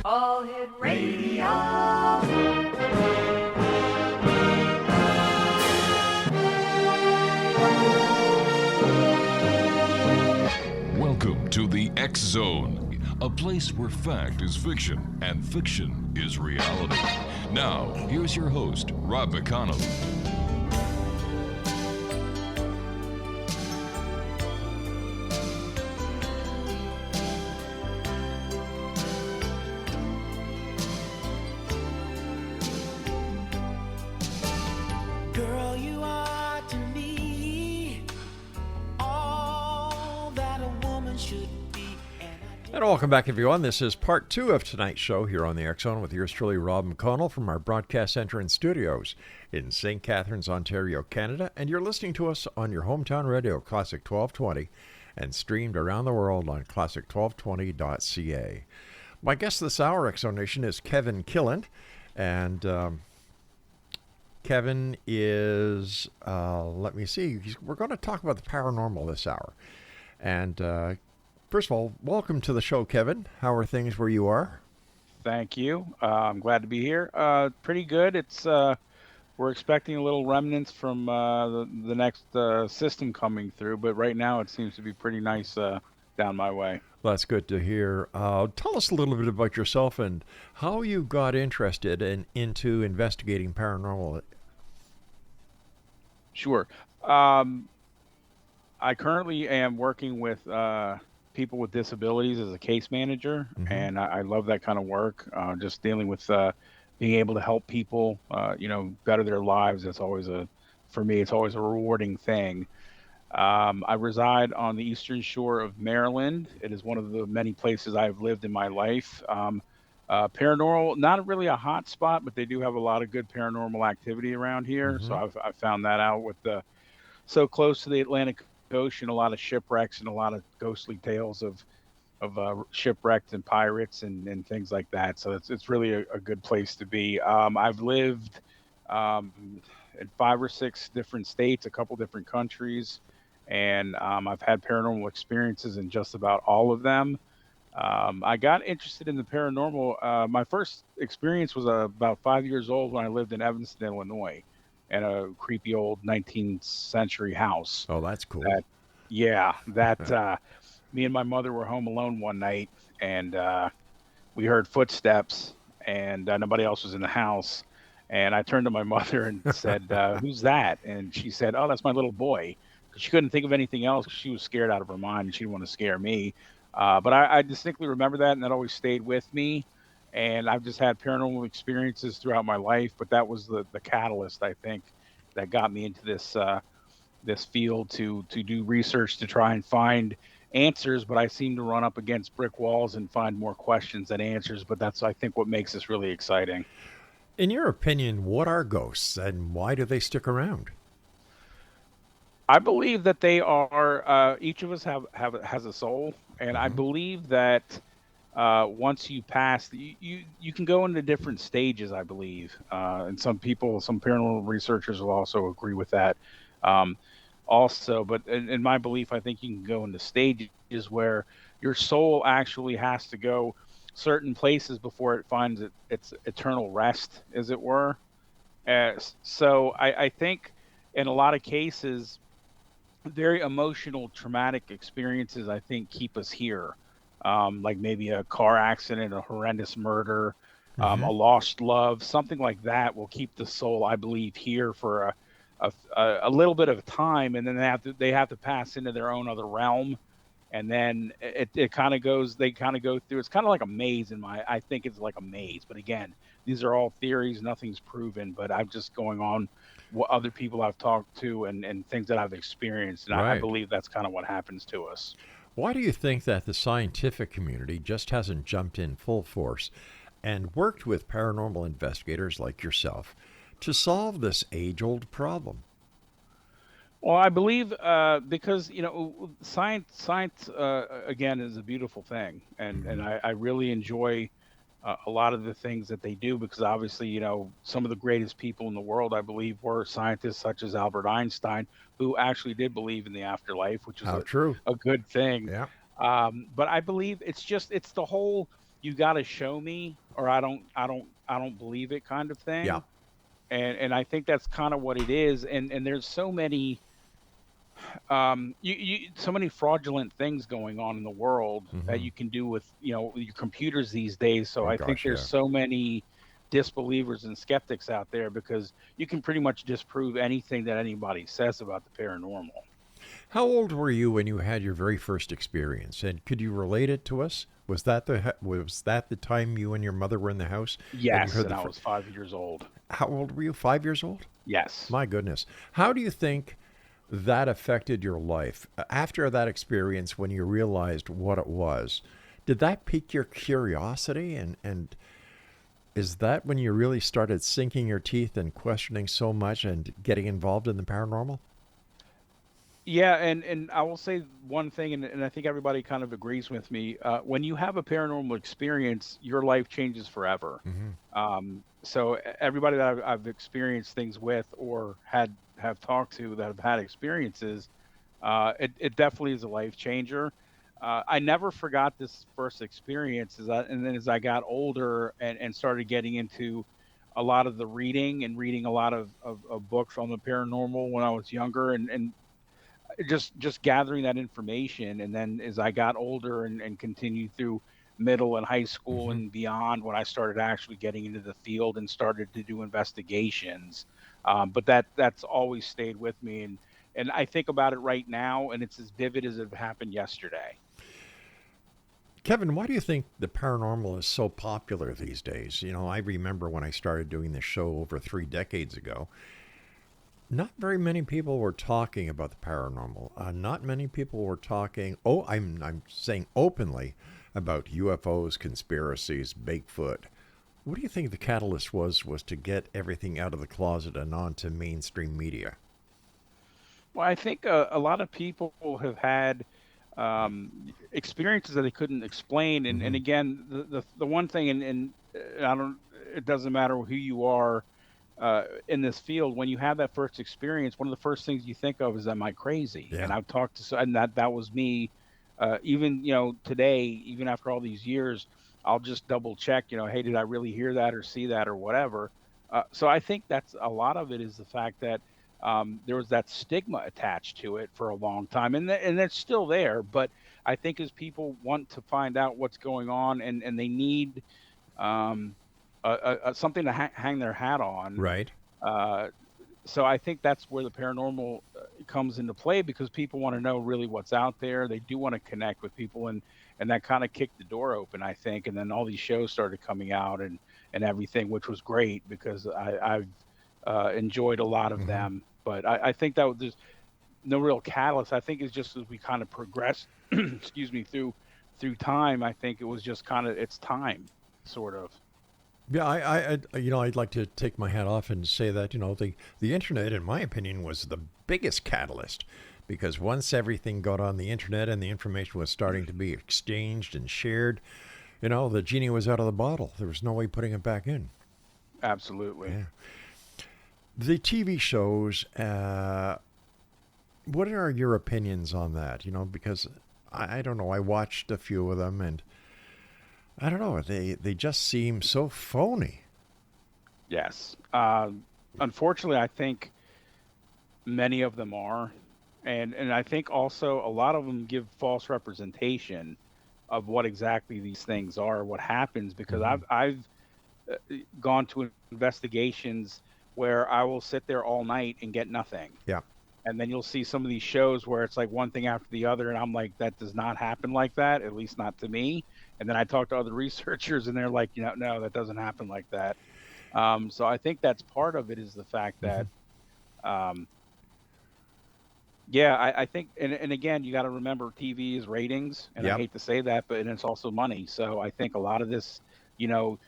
All Hit Radio. Welcome to the X Zone, a place where fact is fiction and fiction is reality. Now, here's your host, Rob McConnell. Girl, you are to me all that a woman should be. And welcome back, everyone. This is part two of tonight's show here on the X Zone with yours truly, Rob McConnell, from our broadcast center and studios in St. Catharines, Ontario, Canada. And you're listening to us on your hometown radio, Classic 1220, and streamed around the world on classic1220.ca. My guest this hour, X Zone Nation, is Kevin KILLEN. And Kevin is, let me see, we're going to talk about the paranormal this hour. And first of all, welcome to the show, Kevin. How are things where you are? Thank you. I'm glad to be here. Pretty good. It's we're expecting a little remnants from the next system coming through, but right now it seems to be pretty nice down my way. Well, that's good to hear. Tell us a little bit about yourself and how you got interested into investigating paranormal. Sure. I currently am working with people with disabilities as a case manager, and I love that kind of work. Just dealing with being able to help people, better their lives. That's always for me, it's always a rewarding thing. I reside on the eastern shore of Maryland. It is one of the many places I've lived in my life. Paranormal, not really a hot spot, but they do have a lot of good paranormal activity around here. So I've found that out with so close to the Atlantic Ocean, a lot of shipwrecks and a lot of ghostly tales of shipwrecks and pirates and things like that. So it's really a good place to be. I've lived in 5 or 6 different states, a couple different countries, and I've had paranormal experiences in just about all of them. I got interested in the paranormal. My first experience was about 5 years old when I lived in Evanston, Illinois, in a creepy old 19th century house. Oh, that's cool. Me and my mother were home alone one night, and we heard footsteps, and nobody else was in the house. And I turned to my mother and said, "Who's that?" And she said, "Oh, that's my little boy." She couldn't think of anything else because she was scared out of her mind, and she didn't want to scare me. But I distinctly remember that, and that always stayed with me. And I've just had paranormal experiences throughout my life, but that was the catalyst, I think, that got me into this field to do research to try and find answers. But I seem to run up against brick walls and find more questions than answers. But that's, I think, what makes this really exciting. In your opinion, what are ghosts and why do they stick around? I believe that they are. Each of us has a soul, and I believe that once you pass, you can go into different stages. I believe, and some paranormal researchers will also agree with that. But in my belief, I think you can go into stages where your soul actually has to go certain places before it finds its eternal rest, as it were. So I think in a lot of cases, very emotional, traumatic experiences, I think, keep us here. Like maybe a car accident, a horrendous murder, a lost love, something like that will keep the soul, I believe, here for a little bit of time, and then they have to pass into their own other realm. And then it kind of goes, they kind of go through, it's kind of like a maze I think it's like a maze. But again, these are all theories, nothing's proven, but I'm just going on what other people I've talked to and things that I've experienced. And Right. I believe that's kind of what happens to us. Why do you think that the scientific community just hasn't jumped in full force and worked with paranormal investigators like yourself to solve this age-old problem? Well, I believe because science again is a beautiful thing, and I really enjoy a lot of the things that they do, because obviously some of the greatest people in the world, I believe, were scientists such as Albert Einstein, who actually did believe in the afterlife, which is How true. a good thing. Yeah. But I believe it's the whole you got to show me, or I don't believe it, kind of Yeah. thing. And I think that's kind of what it is. And there's so many so many fraudulent things going on in the world that Hmm. you can do with your computers these days. So Oh I think gosh, there's yeah. so many disbelievers and skeptics out there because you can pretty much disprove anything that anybody says about the paranormal. How old were you when you had your very first experience, and could you relate it to us? Was that the time you and your mother were in the house and you Yes, heard and the? I was 5 years old. How old were you? 5 years old? Yes. My goodness. How do you think that affected your life after that experience when you realized what it was? Did that pique your curiosity, and is that when you really started sinking your teeth and questioning so much and getting involved in the paranormal? Yeah, and I will say one thing, and I think everybody kind of agrees with me. When you have a paranormal experience, your life changes forever. Hmm. So everybody that I've experienced things with or have talked to that have had experiences, it definitely is a life changer. I never forgot this first experience, and then as I got older and started getting into a lot of the reading a lot of books on the paranormal when I was younger, and just gathering that information. And then as I got older and continued through middle and high school Hmm. and beyond, when I started actually getting into the field and started to do investigations, but that's always stayed with me. And I think about it right now, and it's as vivid as it happened yesterday. Kevin, why do you think the paranormal is so popular these days? I remember when I started doing this show over 3 decades ago, not very many people were talking about the paranormal. Not many people were talking. Oh, I'm saying openly about UFOs, conspiracies, Bigfoot. What do you think the catalyst was to get everything out of the closet and onto mainstream media? Well, I think a lot of people have had experiences that they couldn't explain. And Hmm. again, the one thing, and I don't, it doesn't matter who you are in this field. When you have that first experience, one of the first things you think of is, "Am I crazy?" And Yeah. I've talked to, and that was me. Even today, even after all these years, I'll just double check. Hey, did I really hear that or see that or whatever? So I think that's a lot of it is the fact that there was that stigma attached to it for a long time, and that's still there. But I think as people want to find out what's going on, and they need um, something to hang their hat on. Right. Uh, so I think that's where the paranormal comes into play because people want to know really what's out there. They do want to connect with people, and that kind of kicked the door open, I think. And then all these shows started coming out and everything, which was great because I've enjoyed a lot of Hmm. them. But I think that there's no real catalyst. I think it's just as we kind of progress, excuse me, through time. I think it was just kind of it's time, sort of. Yeah, I'd like to take my hat off and say that the internet, in my opinion, was the biggest catalyst, because once everything got on the internet and the information was starting to be exchanged and shared, the genie was out of the bottle. There was no way putting it back in. Absolutely. Yeah. The TV shows. What are your opinions on that? Because I don't know. I watched a few of them, and I don't know. They just seem so phony. Yes. Unfortunately, I think many of them are, and I think also a lot of them give false representation of what exactly these things are, what happens. Because Hmm. I've gone to investigations where I will sit there all night and get nothing. Yeah. And then you'll see some of these shows where it's like one thing after the other, and I'm like, that does not happen like that, at least not to me. And then I talk to other researchers, and they're like, no, that doesn't happen like that. So I think that's part of it is the fact Hmm. that, um, yeah, I think, and again, you got to remember TV is ratings, and I Yep. hate to say that, but and it's also money. So I think a lot of this, you know,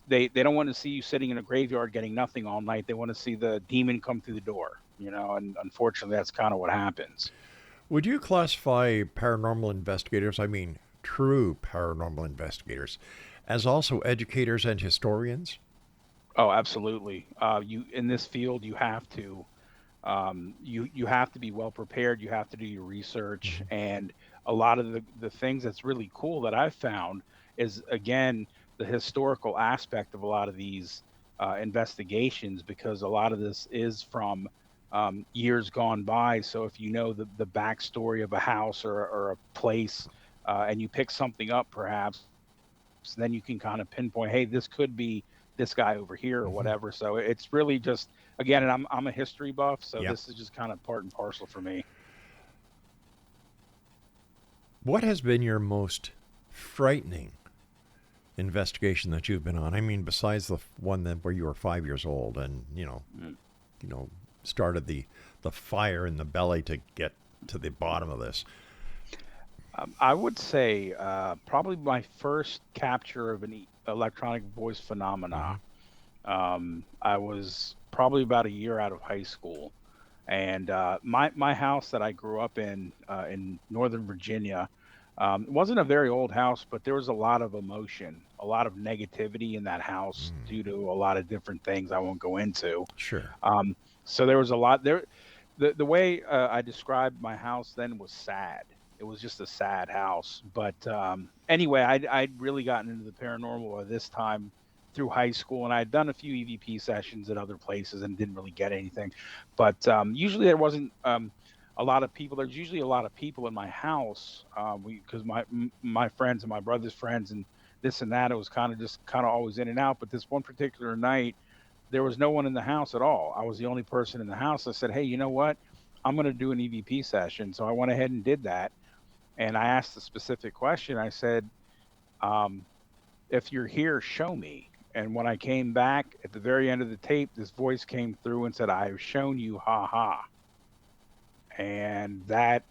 they don't want to see you sitting in a graveyard getting nothing all night. They want to see the demon come through the door, and unfortunately, that's kind of what happens. Would you classify paranormal investigators, I mean true paranormal investigators, as also educators and historians? Oh, absolutely. You in this field, you have to. You have to be well prepared. You have to do your research, Hmm. and a lot of the things that's really cool that I've found. is again the historical aspect of a lot of these investigations, because a lot of this is from years gone by. So if you know the backstory of a house or a place, and you pick something up, perhaps, then you can kind of pinpoint, hey, this could be this guy over here or whatever. So it's really just, again, and I'm a history buff, so Yep. this is just kind of part and parcel for me. What has been your most frightening investigation that you've been on? I mean, besides the one that where you were 5 years old and started the fire in the belly to get to the bottom of this. I would say probably my first capture of an electronic voice phenomena. I was probably about a year out of high school, and my house that I grew up in Northern Virginia, it wasn't a very old house, but there was a lot of emotion, a lot of negativity in that house due to a lot of different things I won't go into. Sure. So there was a lot there. The way I described my house then was sad. It was just a sad house. But anyway, I'd really gotten into the paranormal at this time through high school, and I'd done a few EVP sessions at other places and didn't really get anything. But usually there wasn't a lot of people. There's usually a lot of people in my house because my friends and my brother's friends and this and that. It was kind of always in and out. But this one particular night, there was no one in the house at all. I was the only person in the house. I said, hey, you know what? I'm going to do an EVP session. So I went ahead and did that. And I asked a specific question. I said, if you're here, show me. And when I came back at the very end of the tape, this voice came through and said, I've shown you, ha ha. And that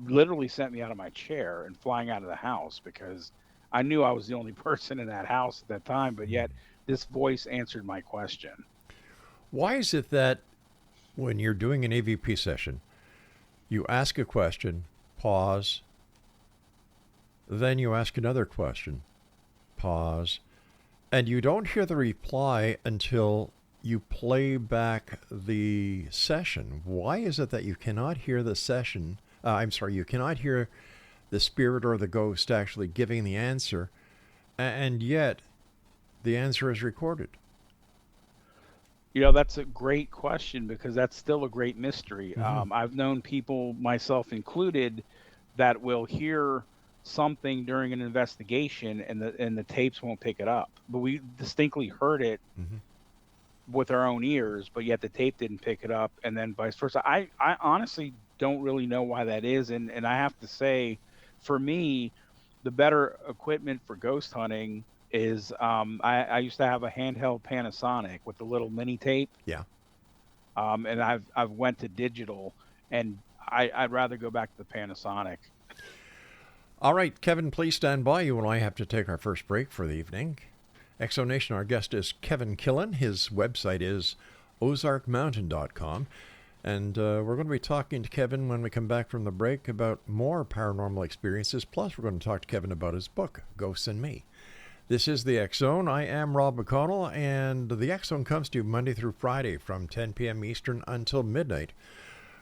literally sent me out of my chair and flying out of the house, because I knew I was the only person in that house at that time, but yet this voice answered my question. Why is it that when you're doing an AVP session, you ask a question, pause, then you ask another question, pause, and you don't hear the reply until you play back the session? Why is it that you cannot hear the session? You cannot hear the spirit or the ghost actually giving the answer, and yet the answer is recorded? That's a great question, because that's still a great mystery. I've known people, myself included, that will hear something during an investigation and the tapes won't pick it up, but we distinctly heard it with our own ears, but yet the tape didn't pick it up, and then vice versa. I honestly don't really know why that is, and I have to say, for me, the better equipment for ghost hunting is I used to have a handheld Panasonic with the little mini tape. Yeah. And I've went to digital, and I'd rather go back to the Panasonic. All right, Kevin, please stand by. You and I have to take our first break for the evening. Exonation, our guest is Kevin Killen. His website is ozarkmountain.com. And we're going to be talking to Kevin when we come back from the break about more paranormal experiences. Plus, we're going to talk to Kevin about his book, Ghosts and Me. This is the X Zone. I am Rob McConnell, and the X Zone comes to you Monday through Friday from 10 p.m. Eastern until midnight,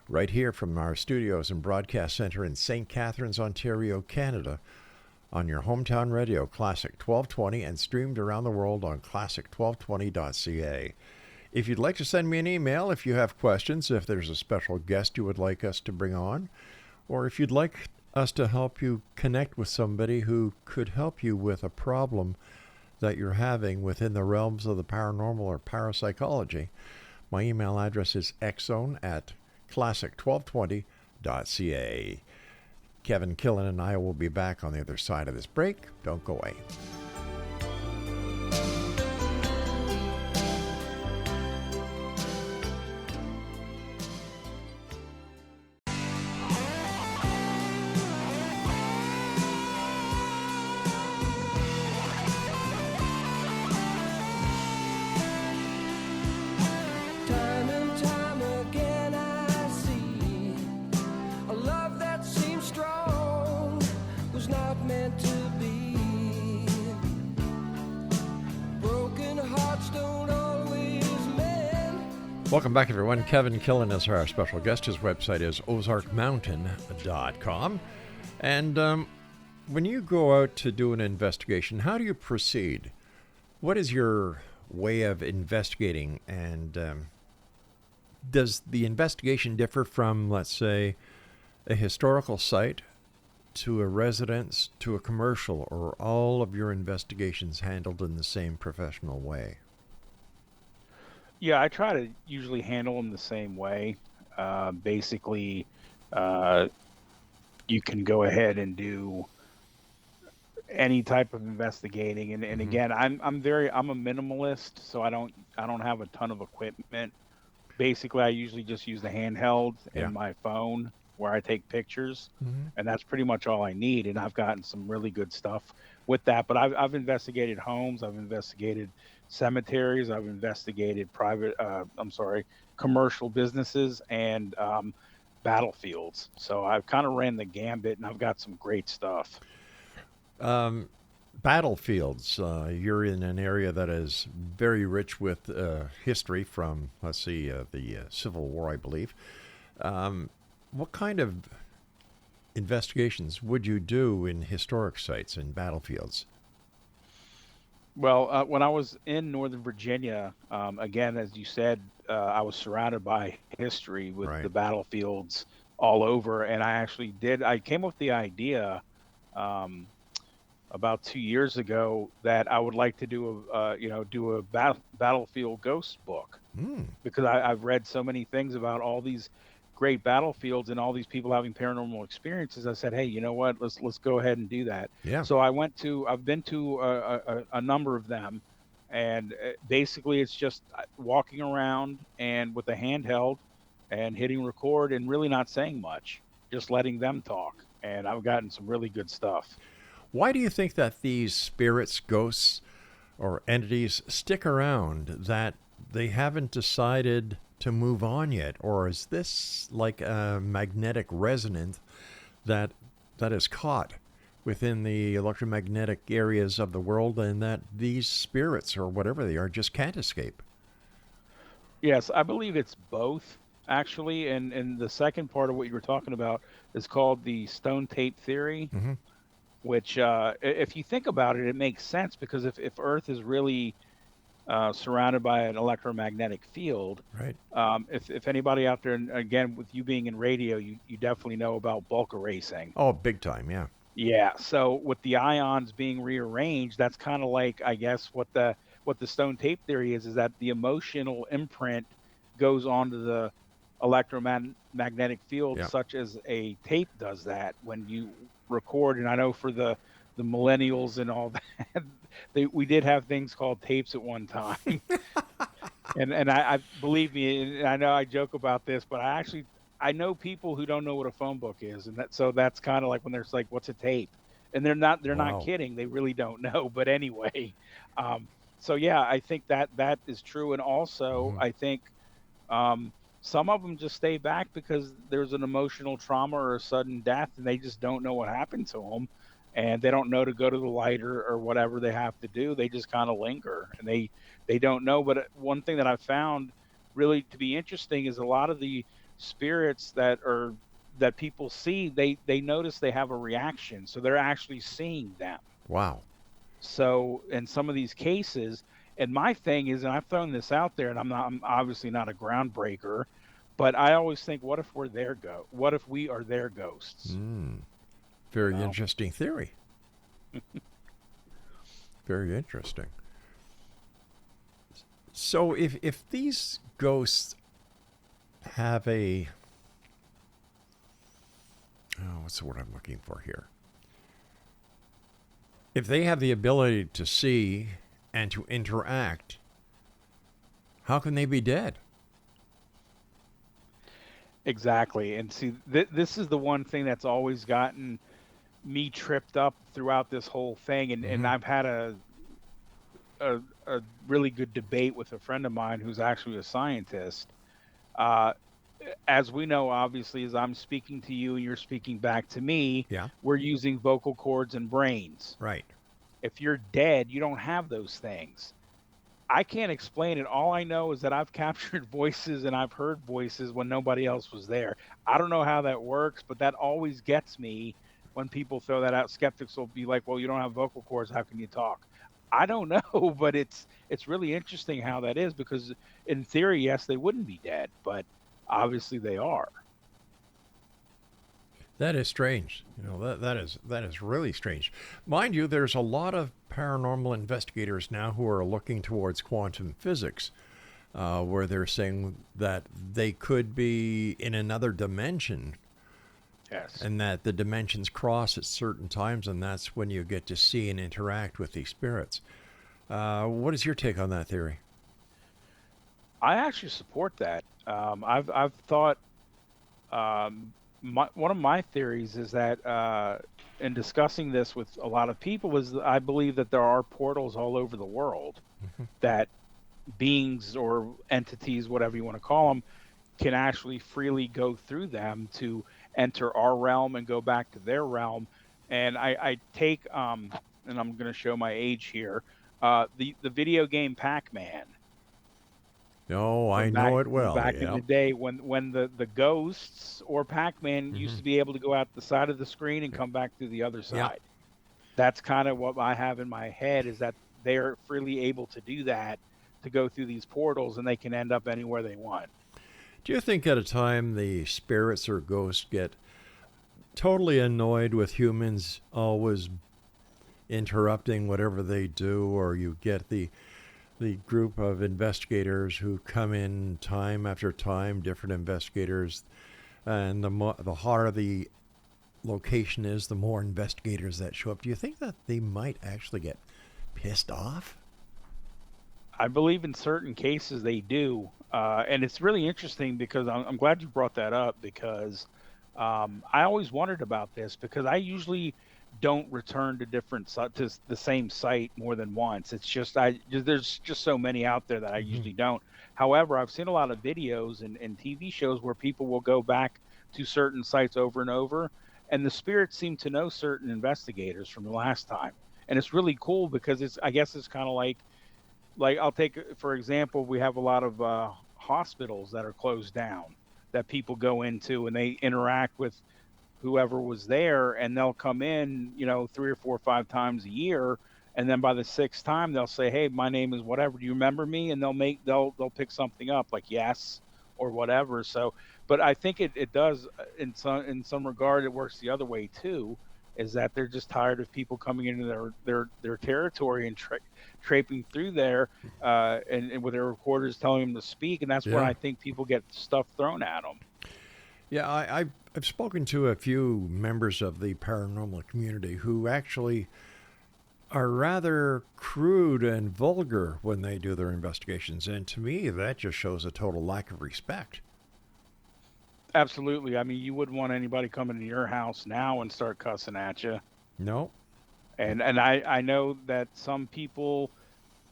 right here from our studios and broadcast center in St. Catharines, Ontario, Canada, on your hometown radio, Classic 1220, and streamed around the world on classic1220.ca. If you'd like to send me an email, if you have questions, if there's a special guest you would like us to bring on, or if you'd like us to help you connect with somebody who could help you with a problem that you're having within the realms of the paranormal or parapsychology, my email address is xzone@classic1220.ca. Kevin Killen and I will be back on the other side of this break. Don't go away. Time and time again I see a love that seems strong was not meant to be. Broken hearts don't always mend. Welcome back, everyone. Kevin Killen is our special guest. His website is ozarkmountain.com. And When you go out to do an investigation, how do you proceed? What is your way of investigating? And does the investigation differ from, let's say, a historical site to a residence to a commercial, or are all of your investigations handled in the same professional way? Yeah, I try to usually handle them the same way. Basically, uh, you can go ahead and do any type of investigating, and Hmm. again, I'm a minimalist, so I don't have a ton of equipment. Basically, I usually just use the handheld Yeah. and my phone where I take pictures, Hmm. and that's pretty much all I need. And I've gotten some really good stuff with that. But I've investigated homes, I've investigated cemeteries, I've investigated commercial businesses, and battlefields. So I've kind of ran the gambit, and I've got some great stuff. Um, Battlefields. You're in an area that is very rich with history from, let's see, the Civil War, I believe. What kind of investigations would you do in historic sites and battlefields? Well, when I was in Northern Virginia, again, as you said, I was surrounded by history with Right. the battlefields all over, and I actually did. I came up with the idea um, about 2 years ago that I would like to do a battlefield ghost book, Mm, because I've read so many things about all these great battlefields and all these people having paranormal experiences. I said, hey, you know what? Let's go ahead and do that. yeah. So I've been to a number of them, and basically it's just walking around and with a handheld and hitting record and really not saying much, just letting them talk. And I've gotten some really good stuff. Why do you think that these spirits, ghosts, or entities stick around, that they haven't decided to move on yet? Or is this like a magnetic resonance that is caught within the electromagnetic areas of the world, and that these spirits or whatever they are just can't escape? Yes, I believe it's both actually. And the second part of what you were talking about is called the stone tape theory, Hmm. which, if you think about it, it makes sense, because if Earth is really surrounded by an electromagnetic field, Right. if anybody out there, and again, with you being in radio, you definitely know about bulk erasing. Oh, big time. Yeah. Yeah. So with the ions being rearranged, that's kind of like, I guess, what the stone tape theory is that the emotional imprint goes onto the electromagnetic field, Yeah. such as a tape does that when you record. And I know for the millennials and all that, we did have things called tapes at one time. And I believe me, and I know I joke about this, but I know people who don't know what a phone book is, and that's kind of like when there's like, what's a tape, and they're not Wow. kidding, they really don't know. But anyway, um, so yeah, I think that is true, and also Hmm. I think some of them just stay back because there's an emotional trauma or a sudden death, and they just don't know what happened to them, and they don't know to go to the light, or whatever they have to do. They just kind of linger, and they don't know. But one thing that I found really to be interesting is a lot of the spirits that people see, they notice they have a reaction, so they're actually seeing them. Wow. So in some of these cases, and my thing is, and I've thrown this out there, and I'm obviously not a groundbreaker, but I always think, what if what if we are their ghosts? Mm. You Very know? interesting theory. Very interesting. So if these ghosts have a, oh, what's the word I'm looking for here? If they have the ability to see and to interact, how can they be dead? Exactly. And see, this is the one thing that's always gotten me tripped up throughout this whole thing. And Hmm. I've had a really good debate with a friend of mine who's actually a scientist. Uh, as we know, obviously, as I'm speaking to you and you're speaking back to me, Yeah. we're using vocal cords and brains. Right. If you're dead, you don't have those things. I can't explain it. All I know is that I've captured voices and I've heard voices when nobody else was there. I don't know how that works, but that always gets me when people throw that out, skeptics will be like, well, you don't have vocal cords, how can you talk? I don't know, but it's really interesting how that is, because in theory, yes, they wouldn't be dead, but obviously they are. That is strange. That is really strange. Mind you, there's a lot of paranormal investigators now who are looking towards quantum physics, where they're saying that they could be in another dimension. Yes. And that the dimensions cross at certain times, and that's when you get to see and interact with these spirits. What is your take on that theory? I actually support that. I've thought, one of my theories is that, in discussing this with a lot of people, is that I believe that there are portals all over the world that beings or entities, whatever you want to call them, can actually freely go through them to enter our realm and go back to their realm. And I take, and I'm going to show my age here, the video game Pac-Man. No, I know it well. Back in the day when the ghosts or Pac-Man used to be able to go out the side of the screen and come back through the other side. That's kind of what I have in my head, is that they're freely able to do that, to go through these portals, and they can end up anywhere they want. Do you think at a time the spirits or ghosts get totally annoyed with humans always interrupting whatever they do, or you get the group of investigators who come in time after time, different investigators, and the hotter the location is, the more investigators that show up? Do you think that they might actually get pissed off? I believe in certain cases they do. And it's really interesting, because I'm glad you brought that up, because I always wondered about this, because I usually don't return to to the same site more than once. It's just there's just so many out there that I usually don't. However, I've seen a lot of videos and TV shows where people will go back to certain sites over and over, and the spirits seem to know certain investigators from the last time. And it's really cool, because I guess it's kind of like I'll take, for example, we have a lot of hospitals that are closed down that people go into, and they interact with whoever was there, and they'll come in, 3 or 4 or 5 times a year, and then by the 6th time they'll say, hey, my name is whatever, do you remember me? And they'll pick something up like yes or whatever. So, but I think it does, in some regard, it works the other way too, is that they're just tired of people coming into their territory and traipsing through there, and with their recorders telling them to speak, and that's when I think people get stuff thrown at them. Yeah, I've spoken to a few members of the paranormal community who actually are rather crude and vulgar when they do their investigations, and to me that just shows a total lack of respect. Absolutely. I mean, you wouldn't want anybody coming to your house now and start cussing at you. No. And I know that some people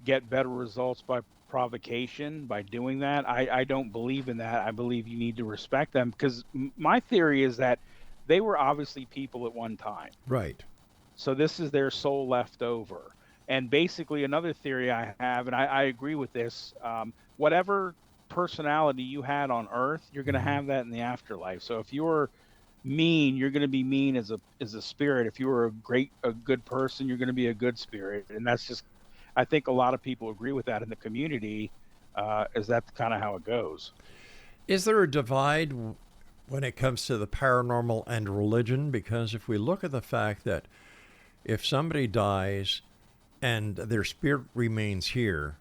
get better results by provocation, by doing that. I don't believe in that. I believe you need to respect them, because my theory is that they were obviously people at one time. Right. So this is their soul left over. And basically another theory I have, and I agree with this, whatever personality you had on Earth, you're going to have that in the afterlife. So if you're mean, you're going to be mean as a spirit. If you were a good person, you're going to be a good spirit. And that's just, I think a lot of people agree with that in the community, is that's kind of how it goes. Is there a divide when it comes to the paranormal and religion? Because if we look at the fact that if somebody dies and their spirit remains here,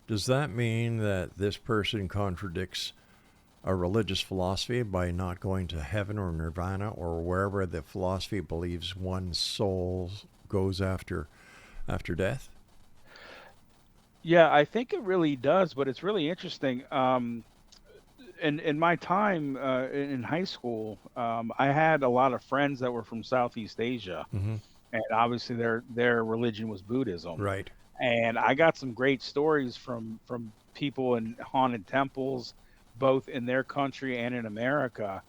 does that mean that this person contradicts a religious philosophy by not going to heaven or nirvana or wherever the philosophy believes one's soul goes after death? Yeah, I think it really does, but it's really interesting. In my time in high school, I had a lot of friends that were from Southeast Asia, and obviously their religion was Buddhism. Right. And I got some great stories from people in haunted temples, both in their country and in America.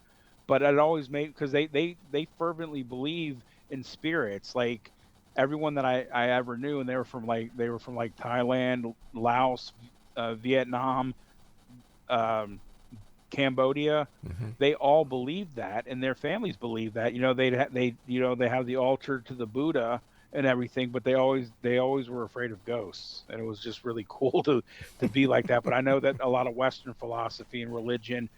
But it always made, because they fervently believe in spirits. Like everyone that I ever knew, and they were from like Thailand, Laos, Vietnam, Cambodia, they all believed that, and their families believed that. They have the altar to the Buddha and everything, but they always were afraid of ghosts, and it was just really cool to be like that. But I know that a lot of Western philosophy and religion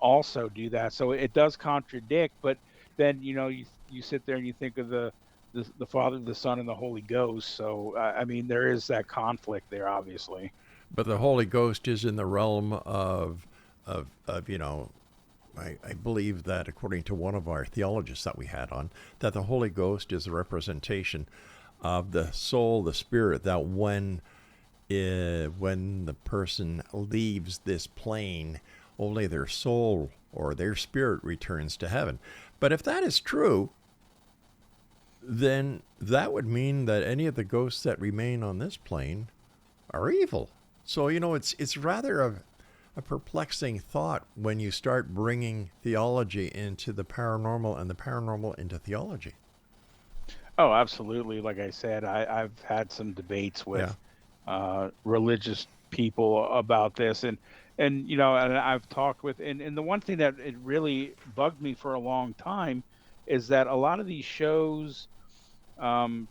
also do that, so it does contradict. But then you sit there and you think of the Father, the Son, and the Holy Ghost. So I mean, there is that conflict there, obviously. But the Holy Ghost is in the realm of I believe that, according to one of our theologists that we had on, that the Holy Ghost is a representation of the soul, the spirit, that when the person leaves this plane, only their soul or their spirit returns to heaven. But if that is true, then that would mean that any of the ghosts that remain on this plane are evil. So, it's rather a perplexing thought when you start bringing theology into the paranormal and the paranormal into theology. Oh, absolutely. Like I said, I've had some debates with religious people about this, and I've talked with, and the one thing that it really bugged me for a long time is that a lot of these shows, if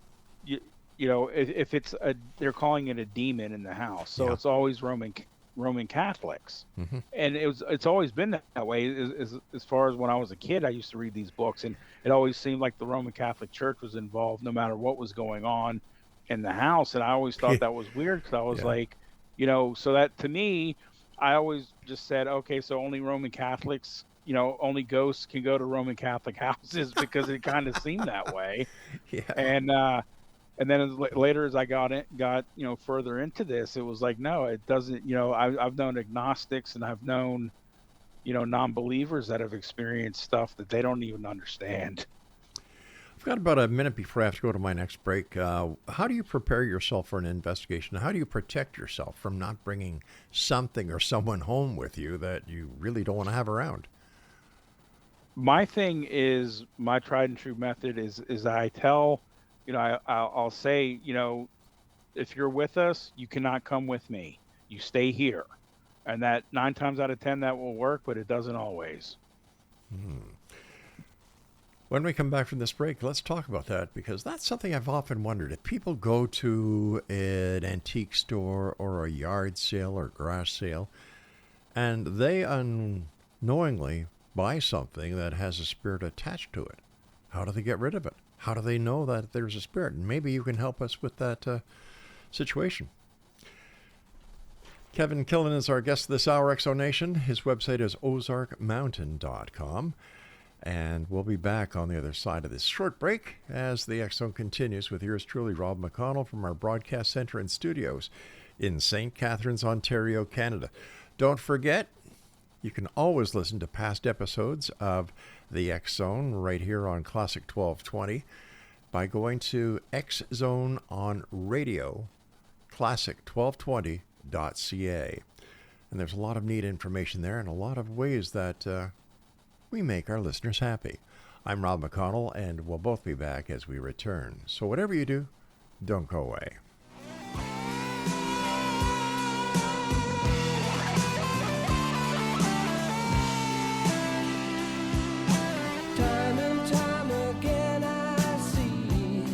it's they're calling it a demon in the house, so it's always Roman Catholics, and it's always been that way. As far as when I was a kid, I used to read these books, and it always seemed like the Roman Catholic Church was involved, no matter what was going on in the house. And I always thought that was weird, because I was like, so that, to me, I always just said, okay, so only Roman Catholics, only ghosts can go to Roman Catholic houses, because it kind of seemed that way. And then later, as I got further into this, it was like, no, it doesn't. I've known agnostics, and I've known non-believers that have experienced stuff that they don't even understand. I've got about a minute before I have to go to my next break. How do you prepare yourself for an investigation? How do you protect yourself from not bringing something or someone home with you that you really don't want to have around? My thing is, my tried and true method is I tell, I'll say, if you're with us, you cannot come with me. You stay here. And that 9 times out of 10, that will work, but it doesn't always. When we come back from this break, let's talk about that, because that's something I've often wondered. If people go to an antique store or a yard sale or garage sale, and they unknowingly buy something that has a spirit attached to it, how do they get rid of it? How do they know that there's a spirit? And maybe you can help us with that situation. Kevin Killen is our guest this hour, Exonation. His website is ozarkmountain.com. And we'll be back on the other side of this short break as the X Zone continues with yours truly, Rob McConnell, from our broadcast center and studios in St. Catharines, Ontario, Canada. Don't forget, you can always listen to past episodes of the X Zone right here on Classic 1220 by going to X Zone on Radio, classic1220.ca. And there's a lot of neat information there and a lot of ways that we make our listeners happy. I'm Rob McConnell, and we'll both be back as we return. So whatever you do, don't go away. Time and time again I see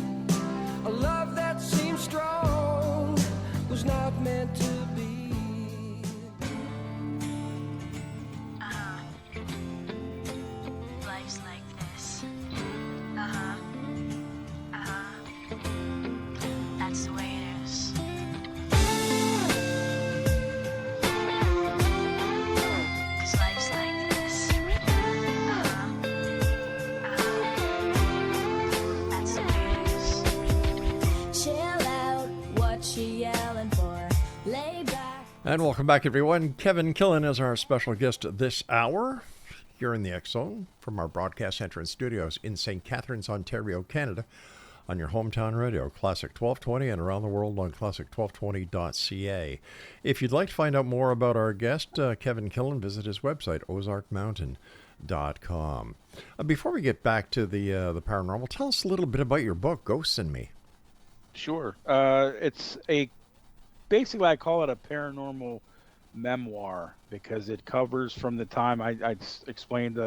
a love that seems strong was not meant to be. Life's like this. That's the way it is. 'Cause life's like this. That's the way it is. Chill out, what you yelling for? Lay back. And welcome back, everyone. Kevin Killen is our special guest this hour here in the X Zone from our broadcast center and studios in St. Catharines, Ontario, Canada, on your hometown radio, Classic 1220, and around the world on classic1220.ca. If you'd like to find out more about our guest, Kevin Killen, visit his website, ozarkmountain.com. Before we get back to the paranormal, tell us a little bit about your book, Ghosts in Me. Sure. It's basically, I call it a paranormal memoir because it covers from the time I explained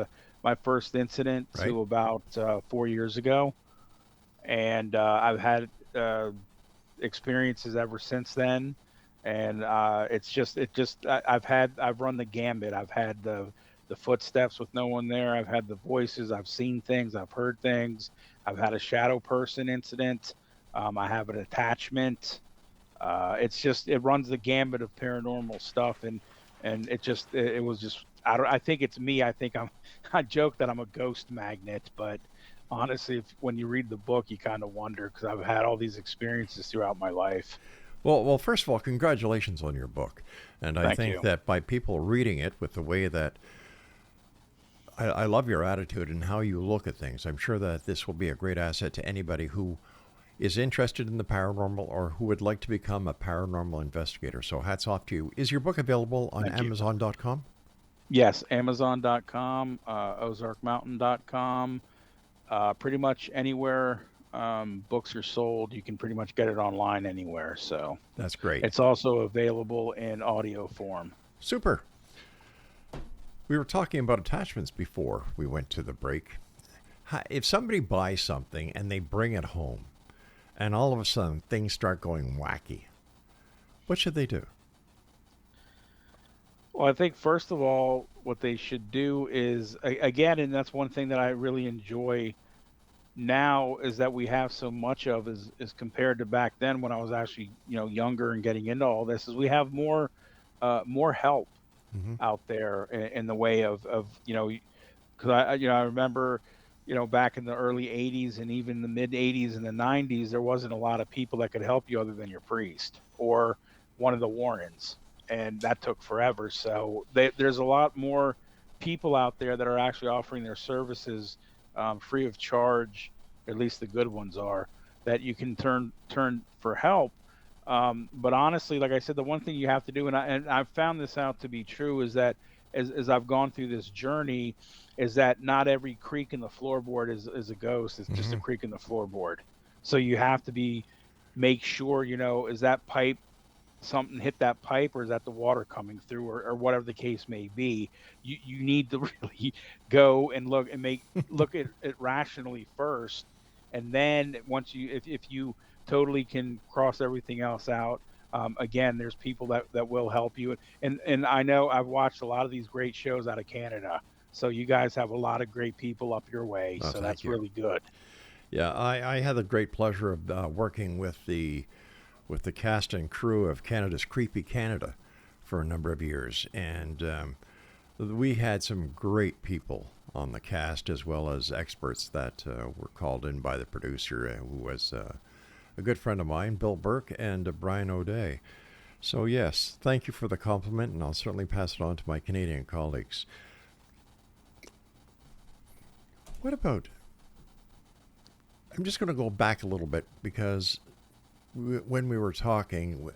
my first incident Right. to about 4 years ago, and I've had experiences ever since then, and I've run the gambit. I've had the footsteps with no one there. I've had the voices. I've seen things. I've heard things. I've had a shadow person incident. I have an attachment. It runs the gambit of paranormal stuff, and it was just I think it's me. I think I joke that I'm a ghost magnet, but honestly, when you read the book, you kind of wonder because I've had all these experiences throughout my life. Well, first of all, congratulations on your book. And I Thank think you. that by people reading it with the way that I love your attitude and how you look at things, I'm sure that this will be a great asset to anybody who is interested in the paranormal or who would like to become a paranormal investigator. So hats off to you. Is your book available on Thank you. Amazon.com? Yes, Amazon.com, OzarkMountain.com, pretty much anywhere books are sold, you can pretty much get it online anywhere. So That's great. it's also available in audio form. Super. We were talking about attachments before we went to the break. If somebody buys something and they bring it home and all of a sudden things start going wacky, what should they do? Well, I think first of all, what they should do is again, and that's one thing that I really enjoy now is that we have so much of is compared to back then when I was actually younger and getting into all this is we have more help out there in the way of because I remember back in the early 80s and even the mid 80s and the 90s there wasn't a lot of people that could help you other than your priest or one of the Warrens, and that took forever. So there's a lot more people out there that are actually offering their services free of charge, at least the good ones are, that you can turn for help. But honestly, like I said, the one thing you have to do, and I've found this out to be true, is that as I've gone through this journey, is that not every creak in the floorboard is a ghost. It's just a creak in the floorboard. So you have to make sure, is that pipe, something hit that pipe, or is that the water coming through, or whatever the case may be. You need to really go and look at it rationally first, and then once if you totally can cross everything else out, again, there's people that will help you, and I know I've watched a lot of these great shows out of Canada, so you guys have a lot of great people up your way. So that's really good. Yeah, I had the great pleasure of working with the cast and crew of Canada's Creepy Canada for a number of years. And we had some great people on the cast as well as experts that were called in by the producer, who was a good friend of mine, Bill Burke, and Brian O'Day. So yes, thank you for the compliment, and I'll certainly pass it on to my Canadian colleagues. What about... I'm just going to go back a little bit because when we were talking,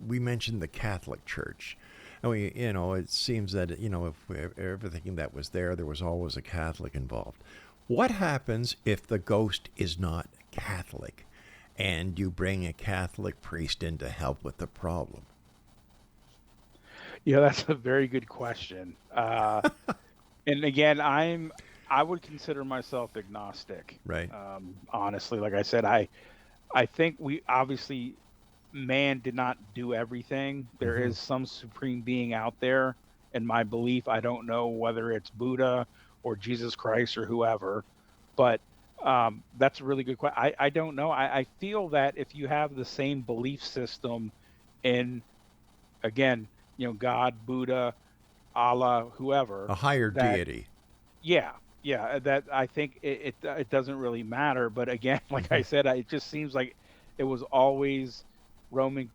we mentioned the Catholic Church. And it seems that, if everything that was there was always a Catholic involved. What happens if the ghost is not Catholic and you bring a Catholic priest in to help with the problem? Yeah, that's a very good question. And again, I would consider myself agnostic. Right. Honestly, like I said, I think man did not do everything. There is some supreme being out there. In my belief, I don't know whether it's Buddha or Jesus Christ or whoever, but that's a really good question. I don't know. I feel that if you have the same belief system in, again, God, Buddha, Allah, whoever, a higher deity. Yeah, that I think it doesn't really matter. But again, like I said, it just seems like it was always Roman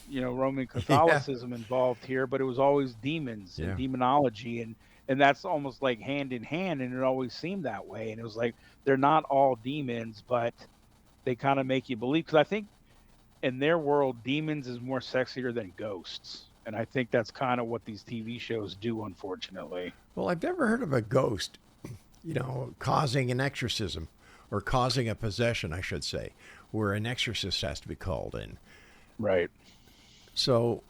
Catholicism involved here, but it was always demons and demonology, and that's almost like hand in hand, and it always seemed that way. And it was like they're not all demons, but they kind of make you believe, because I think in their world, demons is more sexier than ghosts, and I think that's kind of what these TV shows do, unfortunately. Well, I've never heard of a ghost, causing an exorcism, or causing a possession, I should say, where an exorcist has to be called in. Right. So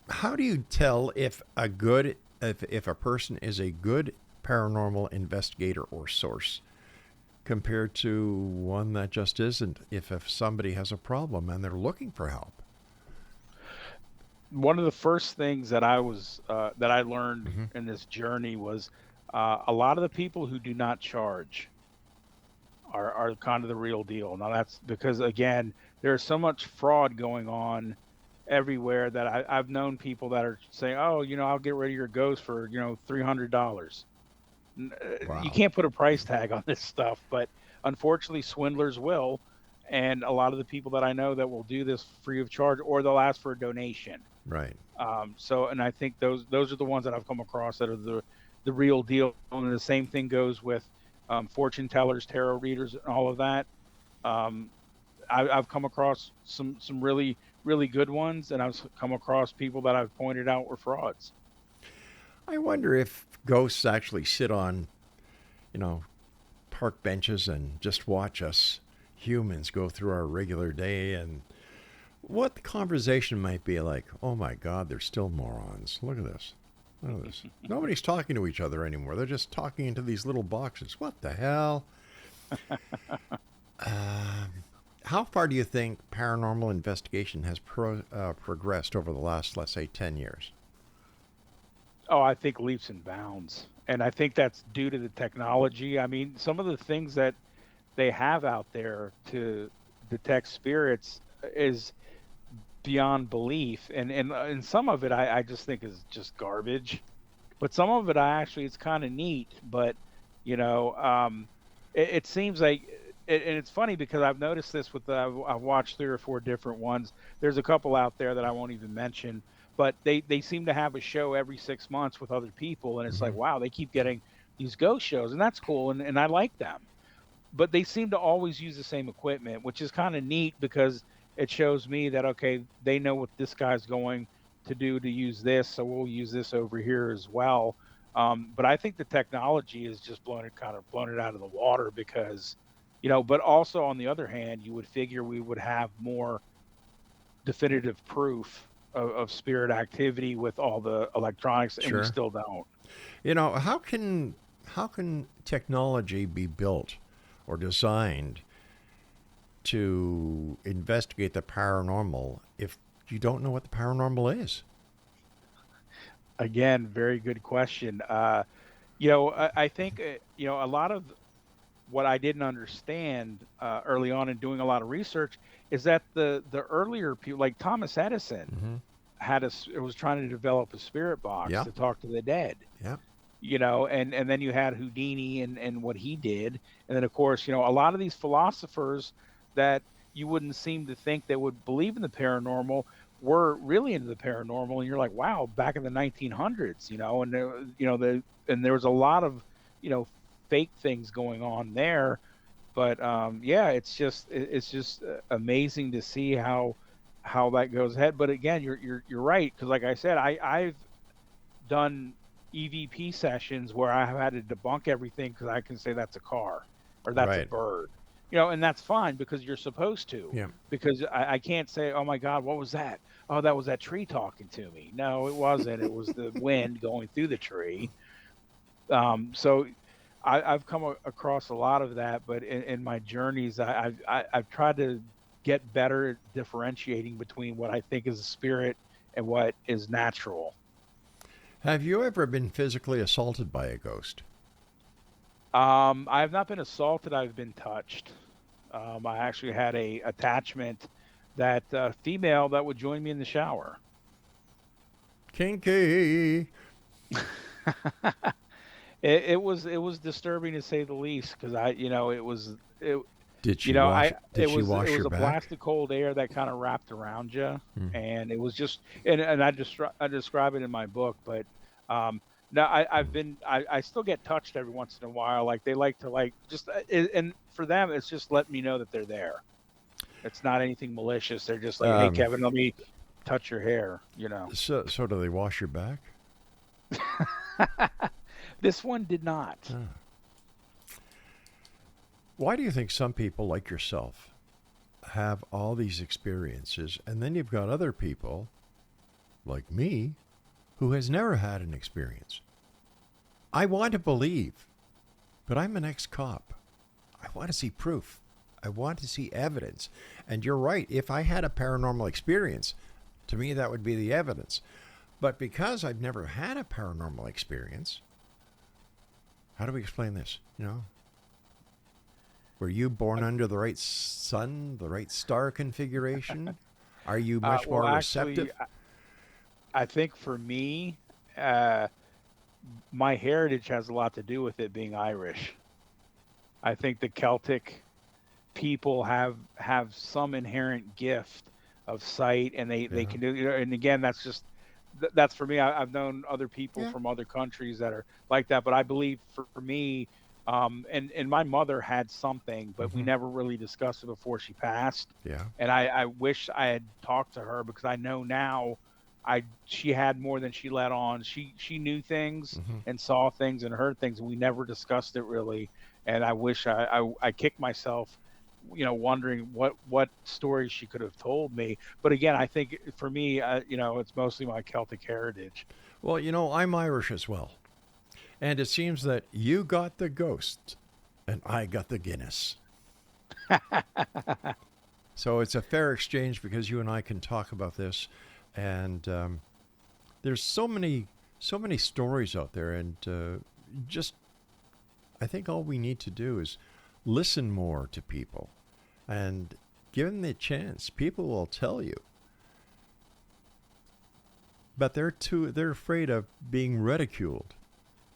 How do you tell if a person is a good paranormal investigator or source compared to one that just isn't? If somebody has a problem and they're looking for help. One of the first things that I learned Mm-hmm. in this journey was a lot of the people who do not charge are kind of the real deal. Now that's because again, there's so much fraud going on everywhere that I've known people that are saying, "Oh, I'll get rid of your ghost for $300." You Wow. can't put a price tag on this stuff, but unfortunately, swindlers will, and a lot of the people that I know that will do this free of charge, or they'll ask for a donation. Right. And I think those are the ones that I've come across that are the real deal. And the same thing goes with fortune tellers, tarot readers, and all of that. Um, I've come across some really really good ones, and I've come across people that I've pointed out were frauds. I wonder if ghosts actually sit on, you know, park benches and just watch us humans go through our regular day, and what the conversation might be like. Oh my God, they're still morons. Look at this. Look at this. Nobody's talking to each other anymore. They're just talking into these little boxes. What the hell? How far do you think paranormal investigation has progressed over the last, let's say, 10 years? Oh, I think leaps and bounds. And I think that's due to the technology. I mean, some of the things that they have out there to detect spirits is beyond belief. And some of it I just think is just garbage. But some of it it's kind of neat. But, it seems like, and it's funny because I've noticed this I've watched 3 or 4 different ones. There's a couple out there that I won't even mention, but they seem to have a show every 6 months with other people, and it's like, wow, they keep getting these ghost shows, and that's cool, and I like them. But they seem to always use the same equipment, which is kind of neat because it shows me that, okay, they know what this guy's going to do to use this, so we'll use this over here as well. But I think the technology has just blown it out of the water because, but also on the other hand, you would figure we would have more definitive proof of spirit activity with all the electronics, and we Sure. still don't. How can technology be built or designed to investigate the paranormal if you don't know what the paranormal is? Again, very good question. I think a lot of what I didn't understand early on in doing a lot of research is that the earlier people, like Thomas Edison, was trying to develop a spirit box Yeah. to talk to the dead. Yeah. And then you had Houdini and what he did, and then of course a lot of these philosophers that you wouldn't seem to think that would believe in the paranormal were really into the paranormal, and you're like, wow, back in the 1900s, and there was a lot of fake things going on there, but yeah, it's just amazing to see how that goes ahead. But again, you're right, because like I said, I've done EVP sessions where I have had to debunk everything because I can say that's a car or that's a Right. bird, and that's fine because you're supposed to. Yeah. Because I can't say, oh my God, what was that? Oh, that was that tree talking to me. No, it wasn't. It was the wind going through the tree. So I've come across a lot of that, but in my journeys, I've tried to get better at differentiating between what I think is a spirit and what is natural. Have you ever been physically assaulted by a ghost? I have not been assaulted. I've been touched. I actually had a attachment that female that would join me in the shower. Kinky. It was disturbing to say the least because Did she wash? Did it she was wash it was your a back? blast of cold air that kind of wrapped around you, Hmm. and it was just and I describe it in my book, but no, I still get touched every once in a while. Like they like to and for them it's just letting me know that they're there. It's not anything malicious. They're just like, hey Um, Kevin, let me touch your hair. So do they wash your back? This one did not. Ah. Why do you think some people like yourself have all these experiences, and then you've got other people like me, who has never had an experience. I want to believe, but I'm an ex-cop. I want to see proof. I want to see evidence. And you're right. If I had a paranormal experience, to me, that would be the evidence. But because I've never had a paranormal experience, how do we explain this? You know, were you born under the right sun, the right star configuration? Are you much more receptive? Actually, I think for me, my heritage has a lot to do with it being Irish. I think the Celtic people have some inherent gift of sight, and they can do. And again, that's just that's for me. I've known other people from other countries that are like that, but I believe for me, and my mother had something, but we never really discussed it before she passed. Yeah. And I wish I had talked to her, because I know now she had more than she let on. She knew things and saw things and heard things, and we never discussed it really. And I wish I kicked myself, wondering what stories she could have told me. But again, I think for me, it's mostly my Celtic heritage. Well, I'm Irish as well. And it seems that you got the ghost and I got the Guinness. So it's a fair exchange, because you and I can talk about this. And there's so many stories out there. And I think all we need to do is listen more to people, and give them the chance. People will tell you, but they're afraid of being ridiculed,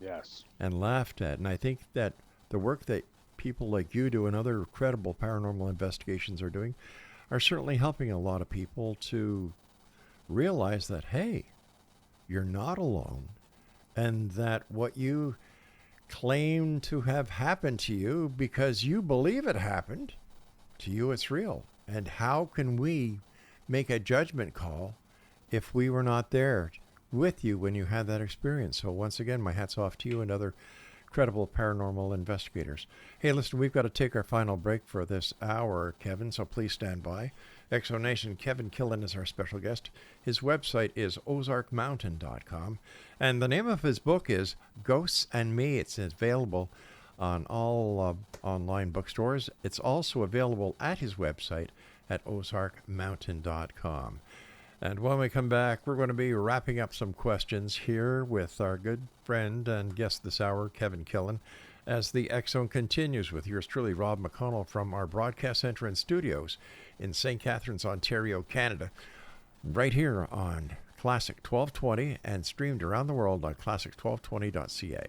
Yes, and laughed at. And I think that the work that people like you do and other credible paranormal investigations are doing are certainly helping a lot of people to realize that, hey, you're not alone, and that what you claim to have happened to you, because you believe it happened to you, it's real. And how can we make a judgment call if we were not there with you when you had that experience? So once again, my hat's off to you and other credible paranormal investigators. Hey, listen, we've got to take our final break for this hour, Kevin, so please stand by. Exonation, Kevin KILLEN is our special guest. His website is ozarkmountain.com, and the name of his book is Ghosts and Me. It's available on all online bookstores. It's also available at his website at ozarkmountain.com. And when we come back, we're going to be wrapping up some questions here with our good friend and guest this hour, Kevin KILLEN, as the X-Zone continues with yours truly, Rob McConnell, from our broadcast center and studios in St. Catharines, Ontario, Canada, right here on Classic 1220 and streamed around the world on classic1220.ca.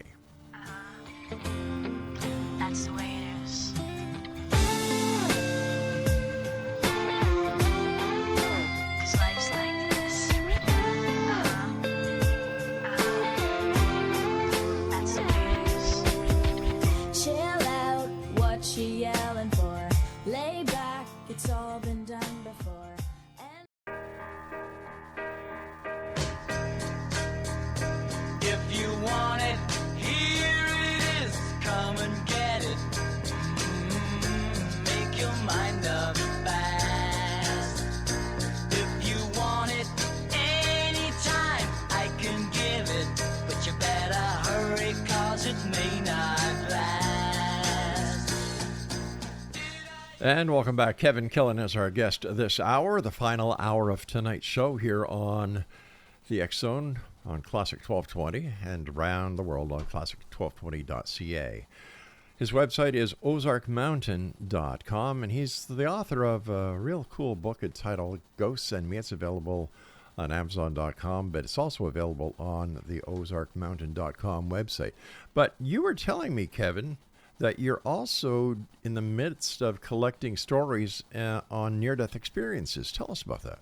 That's the way it is. 'Cause life's like this. That's the way it is. Chill out, what you yelling for? Lay back, it's all been done before. If you want it, here it is. Come and get it. Make your mind up fast. If you want it anytime, I can give it. But you better hurry, 'cause it may not last. And welcome back. Kevin KILLEN is our guest this hour, the final hour of tonight's show here on the X-Zone on Classic 1220 and around the world on classic1220.ca. His website is ozarkmountain.com, and he's the author of a real cool book entitled Ghosts and Me. It's available on Amazon.com, but it's also available on the ozarkmountain.com website. But you were telling me, Kevin, that you're also in the midst of collecting stories on near-death experiences. Tell us about that.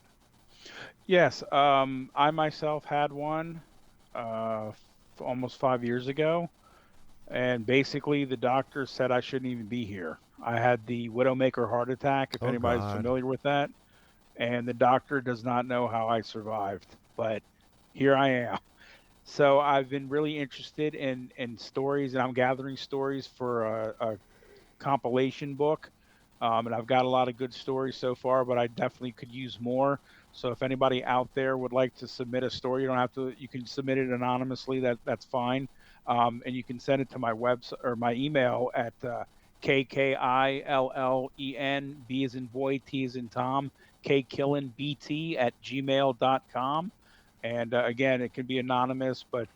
Yes, I myself had one almost 5 years ago, and basically the doctor said I shouldn't even be here. I had the Widowmaker heart attack, if anybody's God. familiar with that, and the doctor does not know how I survived, but here I am. So I've been really interested in stories, and I'm gathering stories for a compilation book And I've got a lot of good stories so far, but I definitely could use more. So if anybody out there would like to submit a story, you don't have to. You can submit it anonymously. That's fine. And you can send it to my website or my email at KKILLEN, B as in boy, T as in Tom, KKillenBT at gmail.com. And again, it can be anonymous, but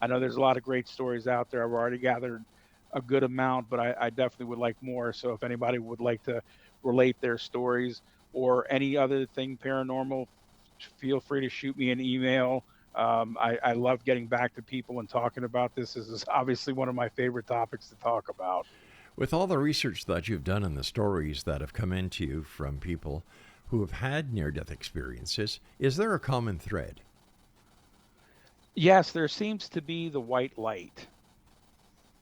I know there's a lot of great stories out there. I've already gathered a good amount, but I definitely would like more. So if anybody would like to relate their stories or any other thing paranormal, feel free to shoot me an email. I love getting back to people and talking about this. This is obviously one of my favorite topics to talk about. With all the research that you've done and the stories that have come into you from people who have had near-death experiences, is there a common thread? Yes, there seems to be the white light.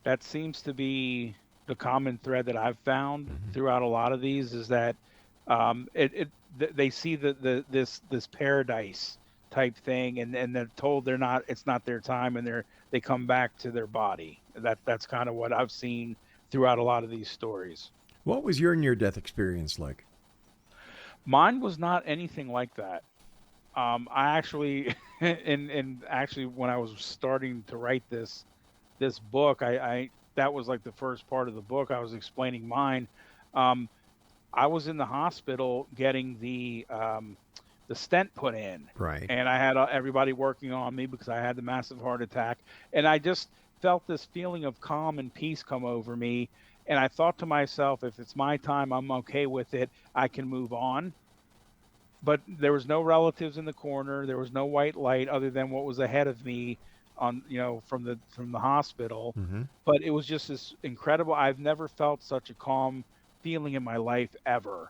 That seems to be the common thread that I've found throughout a lot of these is that they see this paradise type thing, and they're told it's not their time, and they come back to their body. That's kind of what I've seen throughout a lot of these stories. What was your near-death experience like? Mine was not anything like that. I actually, and actually, when I was starting to write this book, I that was like the first part of the book. I was explaining mine. I was in the hospital getting the stent put in, Right. and I had everybody working on me because I had the massive heart attack, and I just felt this feeling of calm and peace come over me, and I thought to myself, if it's my time, I'm okay with it. I can move on. But there was no relatives in the corner. There was no white light other than what was ahead of me on, from the hospital. But it was just this incredible. I've never felt such a calm feeling in my life ever.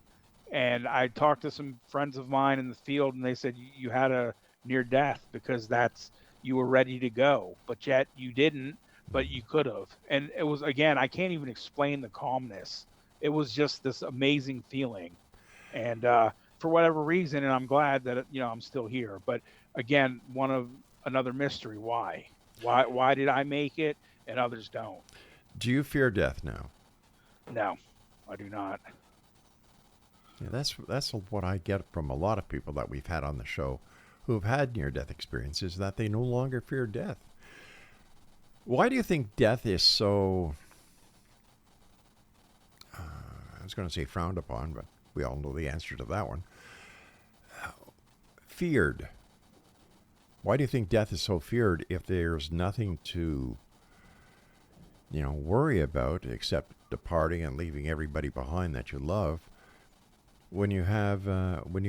And I talked to some friends of mine in the field, and they said you had a near death because you were ready to go, but yet you didn't, but you could have. And it was, again, I can't even explain the calmness. It was just this amazing feeling. And for whatever reason, and I'm glad that I'm still here. But again, another mystery. Why did I make it and others don't? Do you fear death now? No, I do not. Yeah, that's what I get from a lot of people that we've had on the show who have had near-death experiences, that they no longer fear death. Why do you think death is so, I was going to say frowned upon, but we all know the answer to that one. Feared. Why do you think death is so feared if there's nothing to, worry about except departing and leaving everybody behind that you love when you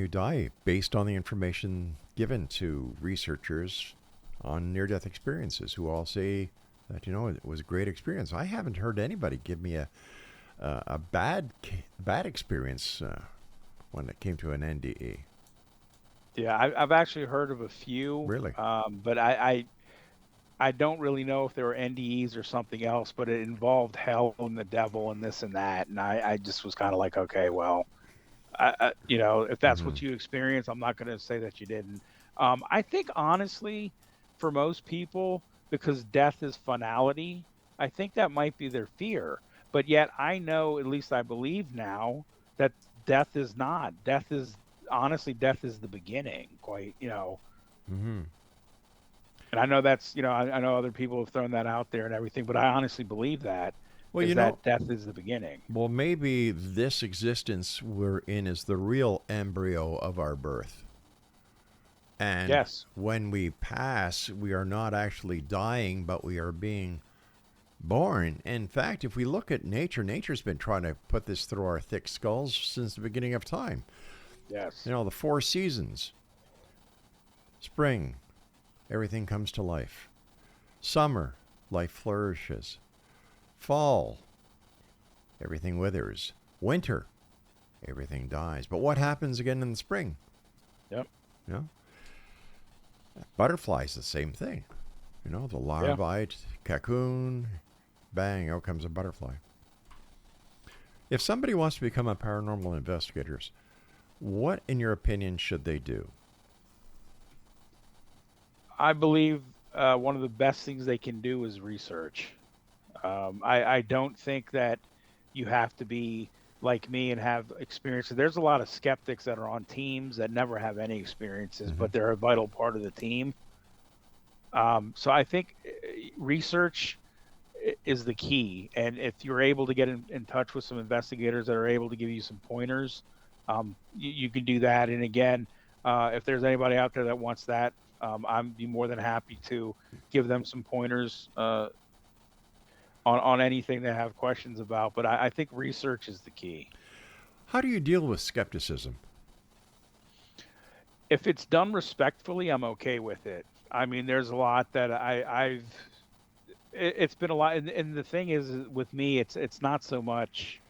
die, based on the information given to researchers on near-death experiences who all say that, it was a great experience. I haven't heard anybody give me a bad experience when it came to an NDE. Yeah, I've actually heard of a few. Really? But I don't really know if they were NDEs or something else, but it involved hell and the devil and this and that. And I just was kind of like, okay, well, if that's what you experienced, I'm not going to say that you didn't. I think, honestly, for most people, because death is finality, I think that might be their fear. But yet I know, at least I believe now, that death is not. Death is the beginning, quite, And I know that's, I know other people have thrown that out there and everything, but I honestly believe that. Well, that death is the beginning. Well, maybe this existence we're in is the real embryo of our birth. And yes, when we pass, we are not actually dying, but we are being born. In fact, if we look at nature's been trying to put this through our thick skulls since the beginning of time. yes. The 4 seasons. Spring, everything comes to life. Summer, life flourishes. Fall, everything withers. Winter, everything dies. But what happens again in the spring? Yep. Butterflies, the same thing. The larvae, cocoon, bang, out comes a butterfly. If somebody wants to become a paranormal investigator, what, in your opinion, should they do? I believe one of the best things they can do is research. I don't think that you have to be like me and have experiences. There's a lot of skeptics that are on teams that never have any experiences, but they're a vital part of the team. So I think research is the key. And if you're able to get in touch with some investigators that are able to give you some pointers, you can do that. And again, if there's anybody out there that wants that, I'd be more than happy to give them some pointers on anything they have questions about. But I think research is the key. How do you deal with skepticism? If it's done respectfully, I'm okay with it. I mean, there's a lot that it's been a lot, and the thing is with me, it's not so much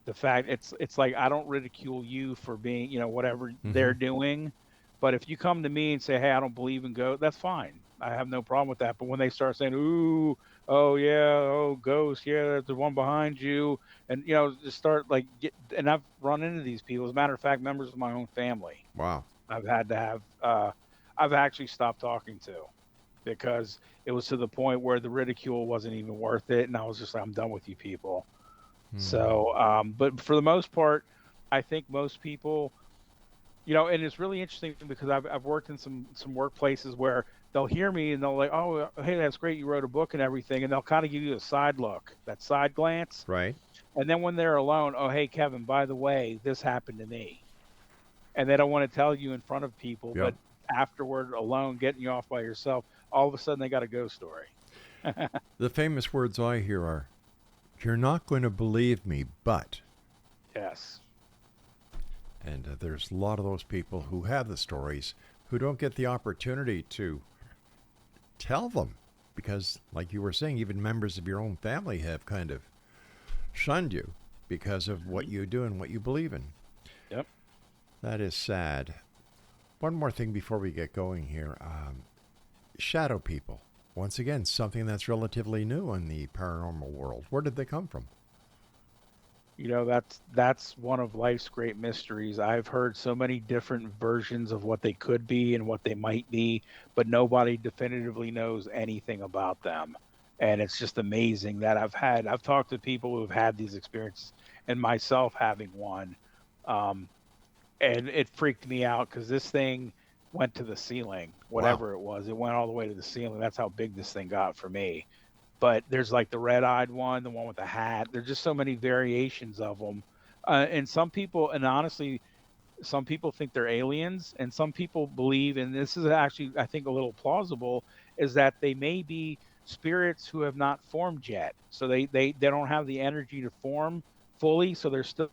the fact. It's like I don't ridicule you for being, whatever they're doing, but if you come to me and say, hey, I don't believe in ghosts, that's fine. I have no problem with that. But when they start saying, ooh, oh yeah, oh ghost, yeah, there's the one behind you, and just start and I've run into these people. As a matter of fact, members of my own family. Wow. I've had to have. I've actually stopped talking to, because it was to the point where the ridicule wasn't even worth it, and I was just like, I'm done with you people. So, but for the most part, I think most people, and it's really interesting because I've worked in some workplaces where they'll hear me and they'll like, oh, hey, that's great, you wrote a book and everything, and they'll kind of give you a side look, that side glance, Right. and then when they're alone, oh, hey, Kevin, by the way, this happened to me, and they don't want to tell you in front of people, Yep. but afterward, alone, getting you off by yourself, all of a sudden they got a ghost story. The famous words I hear are, "You're not going to believe me, but." Yes. And there's a lot of those people who have the stories who don't get the opportunity to tell them because, like you were saying, even members of your own family have kind of shunned you because of what you do and what you believe in. Yep. That is sad. One more thing before we get going here. Shadow people. Once again, something that's relatively new in the paranormal world. Where did they come from? That's one of life's great mysteries. I've heard so many different versions of what they could be and what they might be, but nobody definitively knows anything about them. And it's just amazing that I've talked to people who have had these experiences, and myself having one. And it freaked me out because this thing went to the ceiling, whatever it was. It went all the way to the ceiling. That's how big this thing got for me. But there's like the red-eyed one, the one with the hat. There's just so many variations of them. And some people, and honestly, some people think they're aliens, and some people believe, and this is actually, I think, a little plausible, is that they may be spirits who have not formed yet. So they don't have the energy to form fully, so they're still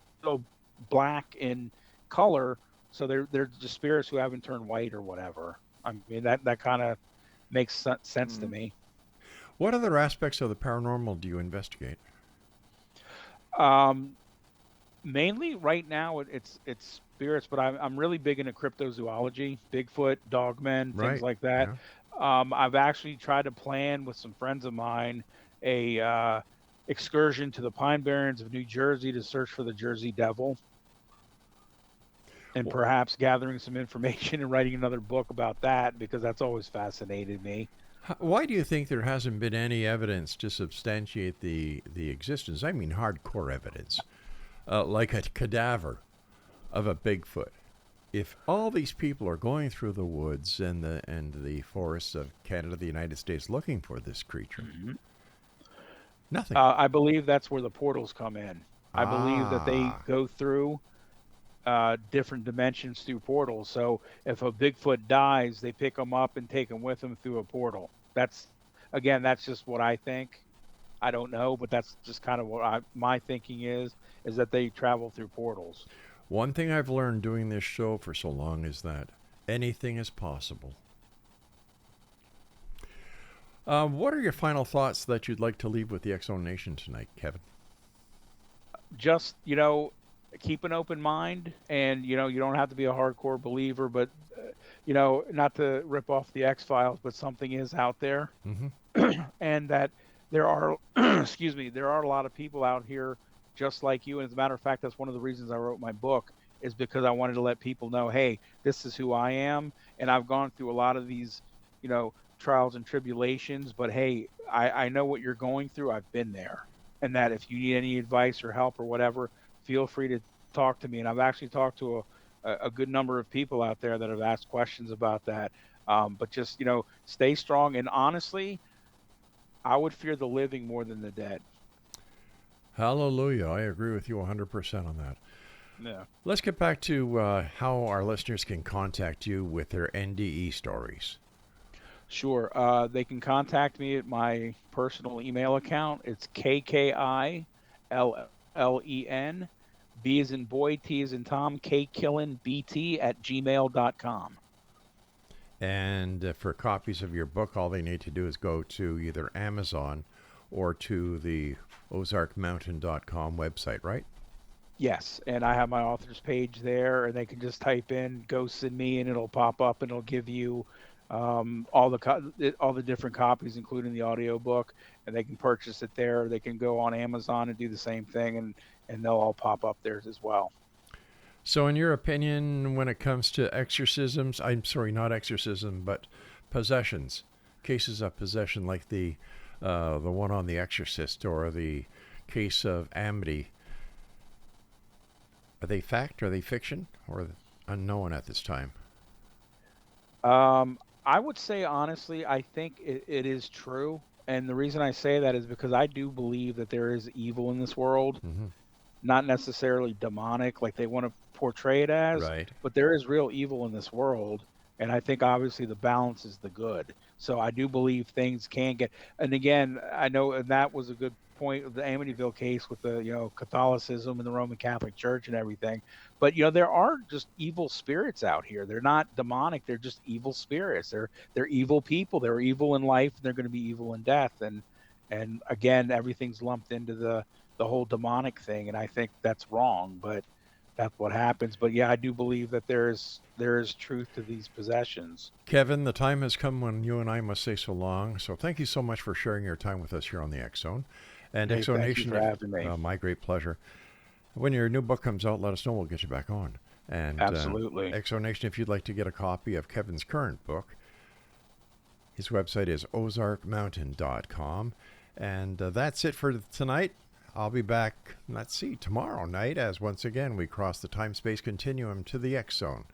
black in color, so they're just spirits who haven't turned white or whatever. I mean, that kind of makes sense to me. What other aspects of the paranormal do you investigate? Mainly right now it's spirits, but I'm really big into cryptozoology, Bigfoot, dogmen, things Right. like that. Yeah. I've actually tried to plan with some friends of mine a excursion to the Pine Barrens of New Jersey to search for the Jersey Devil, and perhaps gathering some information and writing another book about that, because that's always fascinated me. Why do you think there hasn't been any evidence to substantiate the existence? I mean, hardcore evidence, like a cadaver of a Bigfoot. If all these people are going through the woods and the forests of Canada, the United States, looking for this creature, nothing. I believe that's where the portals come in. I believe that they go through different dimensions through portals. So if a Bigfoot dies, they pick them up and take them with them through a portal. That's just what I think. I don't know, but that's just kind of what my thinking is that they travel through portals. One thing I've learned doing this show for so long is that anything is possible. What are your final thoughts that you'd like to leave with the X-Zone Nation tonight, Kevin? Just, keep an open mind, and, you don't have to be a hardcore believer, but, not to rip off the X-Files, but something is out there. And that there are, there are a lot of people out here just like you. And as a matter of fact, that's one of the reasons I wrote my book, is because I wanted to let people know, hey, this is who I am. And I've gone through a lot of these, trials and tribulations, but hey, I know what you're going through. I've been there. And that if you need any advice or help or whatever, feel free to talk to me. And I've actually talked to a good number of people out there that have asked questions about that. But just, stay strong. And honestly, I would fear the living more than the dead. Hallelujah. I agree with you 100% on that. Yeah. Let's get back to how our listeners can contact you with their NDE stories. Sure. They can contact me at my personal email account. It's KKILLEN, B as in boy, T as in Tom, KILLENBT@gmail.com. And for copies of your book, all they need to do is go to either Amazon or to the ozarkmountain.com website, right? Yes, and I have my author's page there, and they can just type in "Ghosts in Me" and it'll pop up, and it'll give you all the different copies, including the audiobook, and they can purchase it there. They can go on Amazon and do the same thing, and they'll all pop up there as well. So in your opinion, when it comes to exorcisms, I'm sorry, not exorcism, but possessions, cases of possession like the one on The Exorcist or the case of Amity, are they fact, are they fiction, or unknown at this time? I would say, honestly, I think it is true. And the reason I say that is because I do believe that there is evil in this world. Mm-hmm. Not necessarily demonic like they want to portray it as, right, but there is real evil in this world. And I think obviously the balance is the good. So I do believe things can get, and again, I know, and that was a good point of the Amityville case with the, Catholicism and the Roman Catholic Church and everything. But, there are just evil spirits out here. They're not demonic. They're just evil spirits. They're evil people. They're evil in life, and they're going to be evil in death. And again, everything's lumped into the whole demonic thing. And I think that's wrong, but that's what happens. But yeah, I do believe that there is truth to these possessions. Kevin, the time has come when you and I must say so long. So thank you so much for sharing your time with us here on the X Zone. And Hey, X Zone thank you Nation, for having me. My great pleasure. When your new book comes out, let us know. We'll get you back on. And Absolutely. X Zone Nation, if you'd like to get a copy of Kevin's current book, his website is ozarkmountain.com. And that's it for tonight. I'll be back, tomorrow night, as once again we cross the time-space continuum to the X Zone,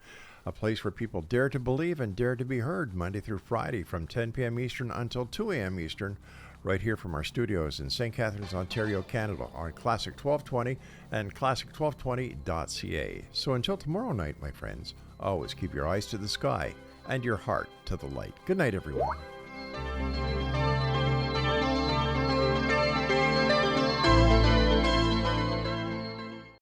a place where people dare to believe and dare to be heard Monday through Friday from 10 p.m. Eastern until 2 a.m. Eastern, right here from our studios in St. Catharines, Ontario, Canada, on Classic 1220 and classic1220.ca. So until tomorrow night, my friends, always keep your eyes to the sky and your heart to the light. Good night, everyone.